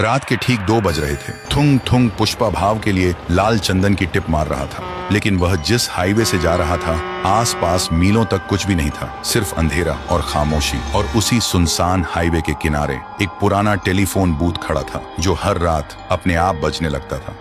रात के ठीक 2 बज रहे थे। थुंग थुंग पुष्पा भाव के लिए लाल चंदन की टिप मार रहा था, लेकिन वह जिस हाईवे से जा रहा था आसपास मीलों तक कुछ भी नहीं था, सिर्फ अंधेरा और खामोशी। और उसी सुनसान हाईवे के किनारे एक पुराना टेलीफोन बूथ खड़ा था जो हर रात अपने आप बजने लगता था।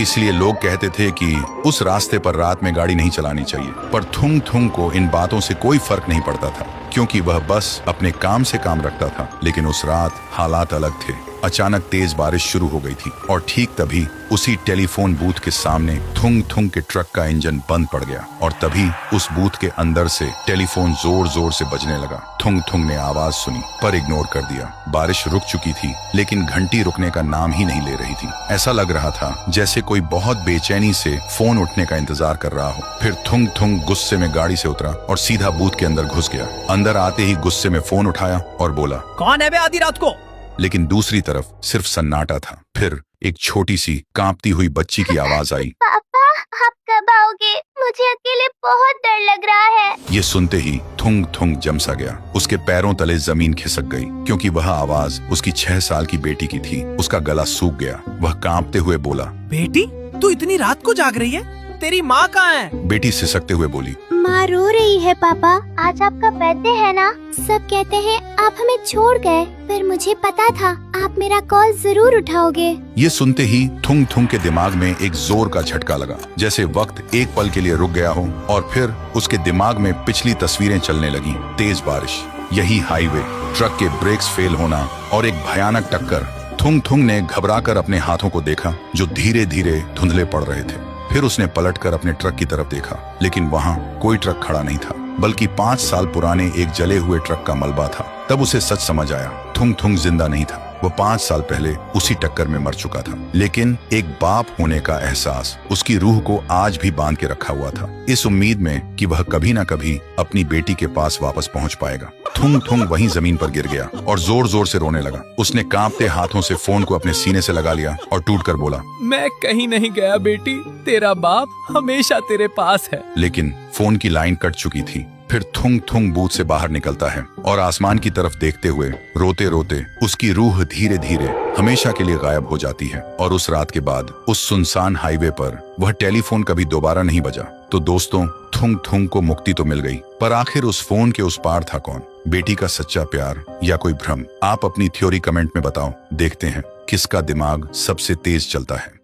इसलिए लोग कहते थे कि उस रास्ते पर रात में गाड़ी नहीं चलानी चाहिए। पर थुंग थुंग को इन बातों से कोई फर्क नहीं पड़ता था, क्योंकि वह बस अपने काम से काम रखता था। लेकिन उस रात हालात अलग थे। अचानक तेज बारिश शुरू हो गई थी और ठीक तभी उसी टेलीफोन बूथ के सामने थुंग थुंग के ट्रक का इंजन बंद पड़ गया और तभी उस बूथ के अंदर से टेलीफोन जोर जोर से बजने लगा। थुंग थुंग ने आवाज सुनी पर इग्नोर कर दिया। बारिश रुक चुकी थी, लेकिन घंटी रुकने का नाम ही नहीं ले रही थी। ऐसा लग रहा था जैसे कोई बहुत बेचैनी से फोन उठने का इंतजार कर रहा हो। फिर थुंग थुंग गुस्से में गाड़ी से उतरा और सीधा बूथ के अंदर घुस गया। अंदर आते ही गुस्से में फोन उठाया और बोला, कौन है बे आधी रात को? लेकिन दूसरी तरफ सिर्फ सन्नाटा था। फिर एक छोटी सी कांपती हुई बच्ची की आवाज आई, पापा आप कब आओगे? मुझे अकेले बहुत डर लग रहा है। ये सुनते ही थुंग थुंग जम सा गया। उसके पैरों तले जमीन खिसक गई, क्योंकि वह आवाज उसकी 6 साल की बेटी की थी। उसका गला सूख गया। वह कांपते हुए बोला, बेटी तू इतनी रात को जाग रही है? तेरी माँ कहाँ है? बेटी सिसकते हुए बोली, माँ रो रही है पापा। आज आपका बर्थडे है ना? सब कहते हैं आप हमें छोड़ गए, पर मुझे पता था आप मेरा कॉल जरूर उठाओगे। ये सुनते ही थुंग थुंग के दिमाग में एक जोर का झटका लगा, जैसे वक्त एक पल के लिए रुक गया हो। और फिर उसके दिमाग में पिछली तस्वीरें चलने लगी। तेज बारिश, यही हाईवे, ट्रक के ब्रेक्स फेल होना और एक भयानक टक्कर। थुंग थुंग ने घबराकर अपने हाथों को देखा जो धीरे धीरे धुंधले पड़ रहे थे। फिर उसने पलटकर अपने ट्रक की तरफ देखा, लेकिन वहां कोई ट्रक खड़ा नहीं था, बल्कि 5 साल पुराने एक जले हुए ट्रक का मलबा था। तब उसे सच समझ आया, थुंग थुंग जिंदा नहीं था। वो 5 साल पहले उसी टक्कर में मर चुका था। लेकिन एक बाप होने का एहसास उसकी रूह को आज भी बांध के रखा हुआ था, इस उम्मीद में कि वह कभी ना कभी अपनी बेटी के पास वापस पहुंच पाएगा। थुंग थुंग वहीं जमीन पर गिर गया और जोर जोर से रोने लगा। उसने कांपते हाथों से फोन को अपने सीने से लगा लिया और टूटकर बोला, मैं कहीं नहीं गया बेटी, तेरा बाप हमेशा तेरे पास है। लेकिन फोन की लाइन कट चुकी थी। फिर थुंग थुंग बूथ से बाहर निकलता है और आसमान की तरफ देखते हुए रोते रोते उसकी रूह धीरे धीरे हमेशा के लिए गायब हो जाती है। और उस रात के बाद उस सुनसान हाईवे पर वह टेलीफोन कभी दोबारा नहीं बजा। तो दोस्तों, थुंग थुंग को मुक्ति तो मिल गई, पर आखिर उस फोन के उस पार था कौन? बेटी का सच्चा प्यार या कोई भ्रम? आप अपनी थ्योरी कमेंट में बताओ। देखते हैं किसका दिमाग सबसे तेज चलता है।